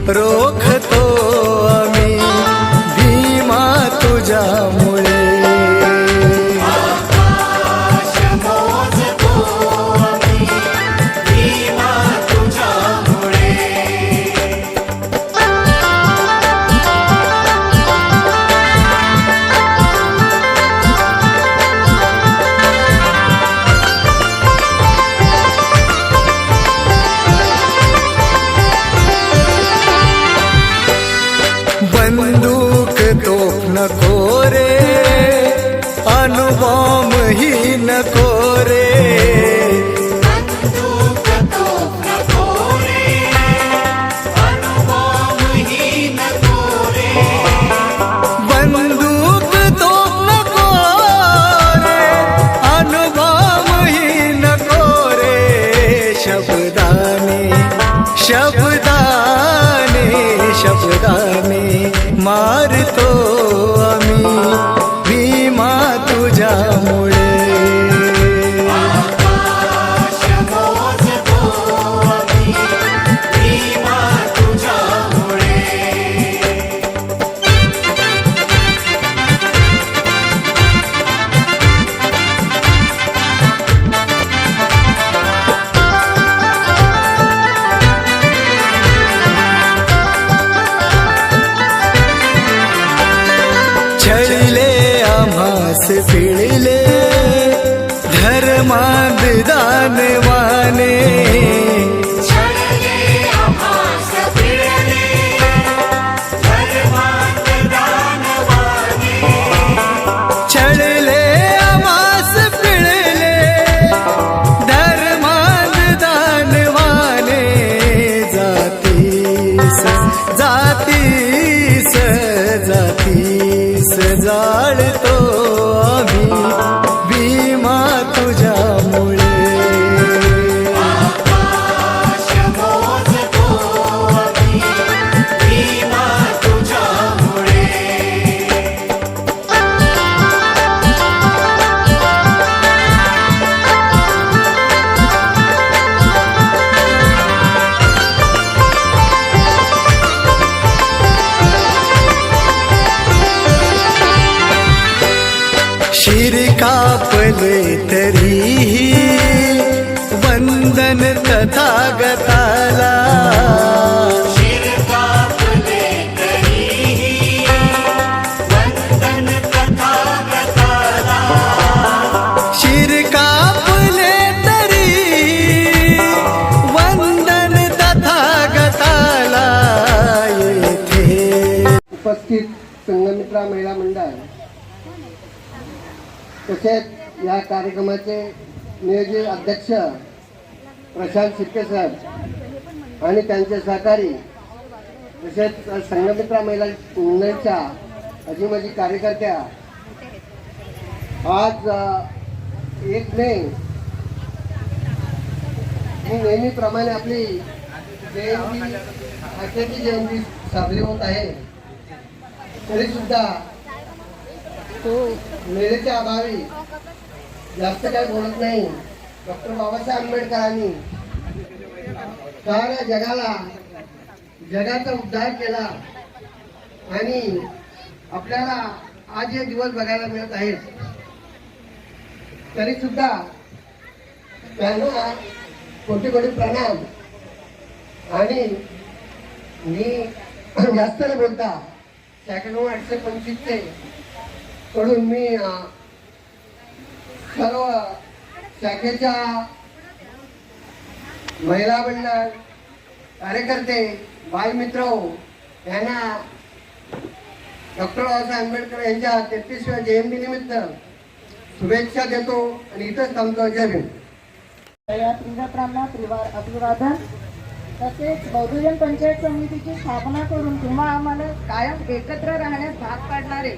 रोखतो आम्ही भीमा तुझ्यामुळे। बंदूक तोफ नको रे, अणुबॉम्ब ही नको रे, बंदूक तोफ नको रे, अणुबॉम्ब ही नको रे, बंदूक तोफ नको रे, अणुबॉम्ब ही नको रे, शब्दाने शब्दाने शब्दाने मारतो आम्ही भीमा तुझ्यामुळे। आकाश मोजतो आम्ही भीमा तुझ्यामुळे। छळले आम्हास पिळले धर्मांध दानवाने, छळले आम्हास पिळले धर्मांध दानवाने, छळले आम्हास पिळले धर्मांध दानवाने, जातीस जातीस जातीस जाळतो आम्ही भीमा तुझ्यामुळे। आकाश मोजतो आम्ही भीमा तुझ्यामुळे। शिर कापले तरीही वंदन तथागताला, शिर कापले तरीही वंदन तथागताला, शिर कापले तरी वंदन तथागताला। येथे उपस्थित संघमित्रा महिला मंडळ तसेच या कार्यक्रमाचे नियोजित अध्यक्ष प्रशांत शिर्के सर आणि त्यांचे सहकारी, तसेच संघमित्रा महिला मंडळाच्या अजीमाजी कार्यकर्त्या, आज 1 मे ही नेहमीप्रमाणे आपली जयंती, आख्याची जयंती साजरी होत आहे, तरी सुद्धा वेळेच्या अभावी जास्त काही बोलत नाही। डॉक्टर बाबासाहेब आंबेडकरांनी साऱ्या जगाचा उद्धार केला आणि आपल्याला आज हे दिवस बघायला मिळत आहेत, तरी सुद्धा त्यांना कोटी कोटी प्रणाम। आणि मी जास्त न बोलता 825 कडून मी सर्व शाखेच्या महिला मंडळ कार्यकर्ते, बालमित्र यांना डॉक्टर बाबासाहेब आंबेडकर यांच्या 33व्या जयंती निमित्त शुभेच्छा देतो आणि इथंच थांबतो। जय भीम। या त्रिरत्नांना अभिवादन। तसेच बौद्धजन पंचायत समितीची स्थापना करून तुम्हा आम्हाला कायम एकत्र राहण्यास भाग पाडणारे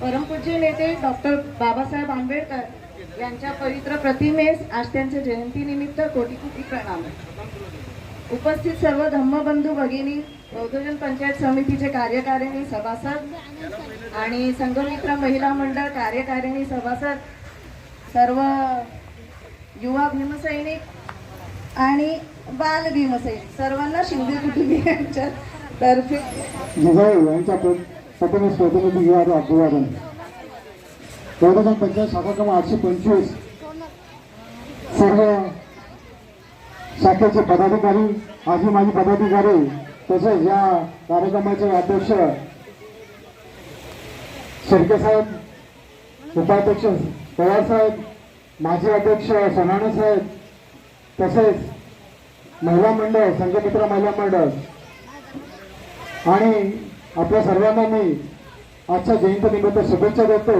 परमपूज्य नेते डॉक्टर बाबासाहेब आंबेडकर यांच्या पवित्र प्रतिमेस आज त्यांच्या जयंतीनिमित्त कोटी कोटी प्रणाम। उपस्थित सर्व धम्मबंधू भगिनी, बौद्धजन पंचायत समितीचे कार्यकारिणी सभासद आणि संघमित्र महिला मंडळ कार्यकारिणी सभासद, सर्व युवा भीमसैनिक आणि बाल भीमसैनिक, सर्वांना शिंदे कुटुंबियांच्या तर्फे जिजाऊ यांच्या प्रथमेश प्रतिनिधी अभिवादन. संवर्धन पंचायत शाखा क्रमांक 825 सर्व शाखेचे पदाधिकारी, आजी माजी पदाधिकारी, तसेच या कार्यक्रमाचे अध्यक्ष शेळके साहेब, उपाध्यक्ष पवार साहेब, माजी अध्यक्ष सोनाणे साहेब, तसेच महिला मंडळ, संघमित्र महिला मंडळ आणि आपल्या सर्वांना मी आजच्या जयंतीनिमित्त शुभेच्छा देतो.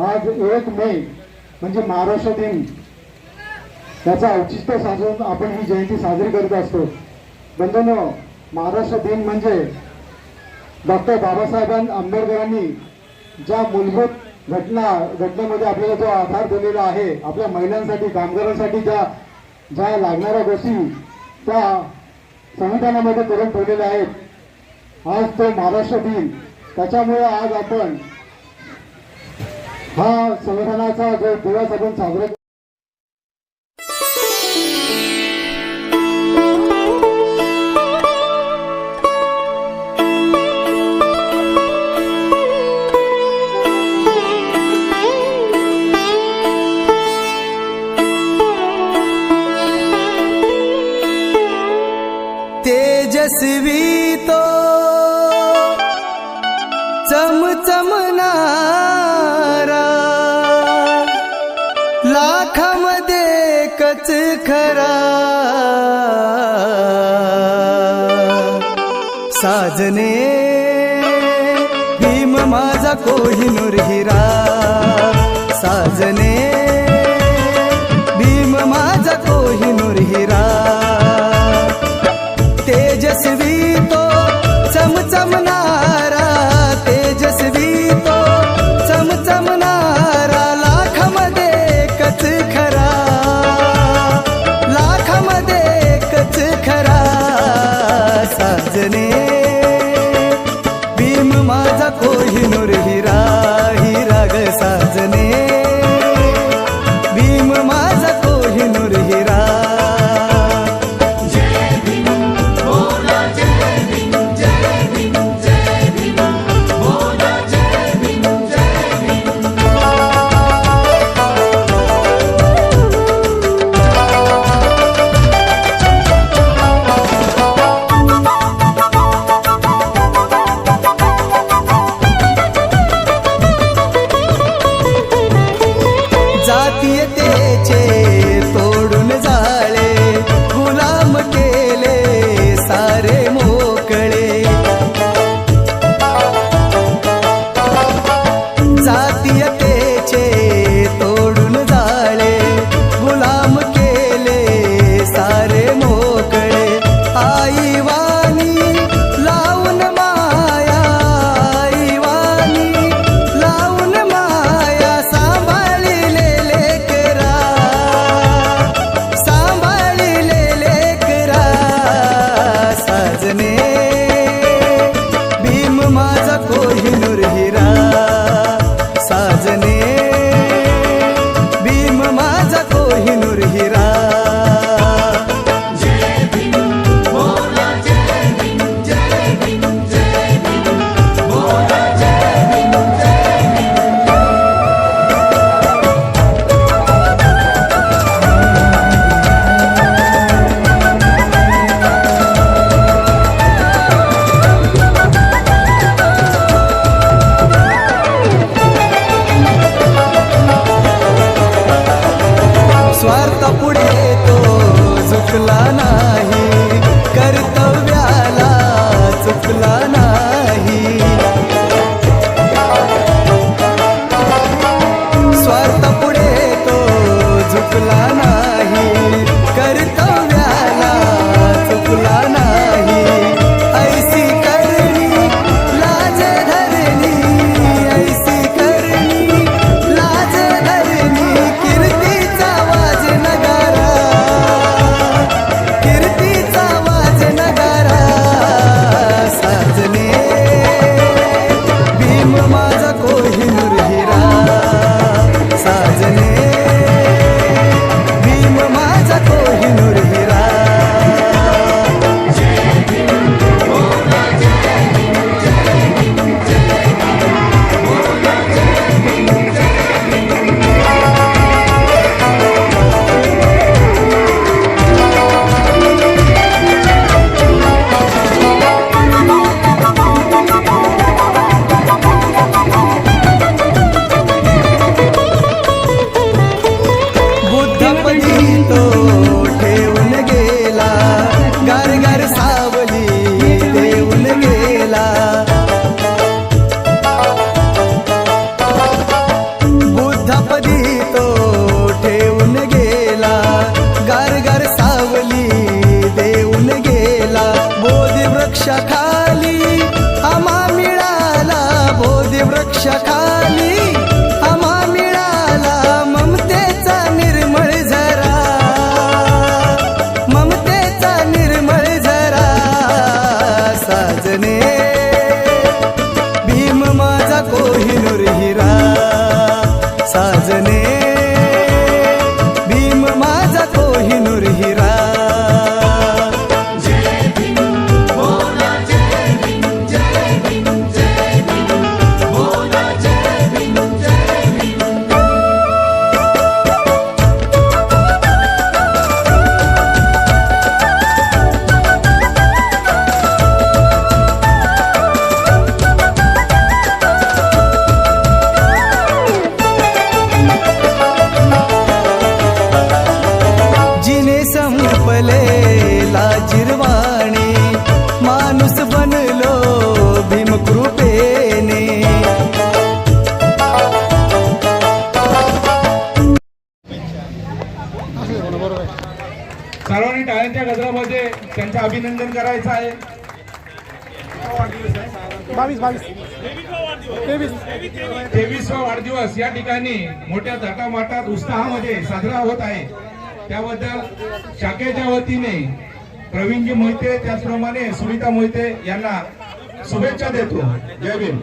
आज 1 मे म्हणजे महाराष्ट्र दिन, त्याचं औचित्य साधून आपण ही जयंती साजरी करत असतो. बंधूंनो, महाराष्ट्र दिन म्हणजे डॉक्टर बाबासाहेब आंबेडकरांनी ज्या मूलभूत घटनेमध्ये आपल्याला जो आधार दिलेला आहे, आपल्या महिलांसाठी, कामगारांसाठी ज्या लागणाऱ्या गोष्टी त्या संविधानामध्ये करून ठेवलेल्या आहेत. आज तो महाराष्ट्र दिन, त्याच्यामुळे आज आपण हा संविधानाचा जो दिवस आपण साजरा तेजस्वी तो चमचमणारा, लाखामध्ये एकच खरा, साजने भीम माझा कोहिनूर हिरा, साजने भीम माझा कोहिनूर हिरा. तेजस्वी तो चमचमणारा, तेजस्वी तो चमचमणारा, लाखामध्ये एकच खरा, लाखामध्ये एकच खरा, साजने भीम माझा कोहिनूर हिरा, हिरा ग साजने भीम माझा कोहिनूर हिरा. वृक्षाखाली आम्हा मिळाला ममतेचा निर्मळ झरा, ममतेचा निर्मळ झरा. साजने भीम माझा कोहिनूर हिरा, साजने भीम माझा कोहिनूर हिरा. जिने संपले लाजिरवाणे माणूस बनलो भीमकृपेने. सर्वांनी टाळ्यांच्या गजरामध्ये त्यांचं अभिनंदन करायचं आहे. 23वा वाढदिवस या ठिकाणी मोठ्या थाटामाटात उत्साहामध्ये साजरा होत आहे. त्याबद्दल शाखेच्या वतीने प्रवीणजी मोहिते त्याचप्रमाणे सुनीता मोहिते यांना शुभेच्छा देतो. जय भीम.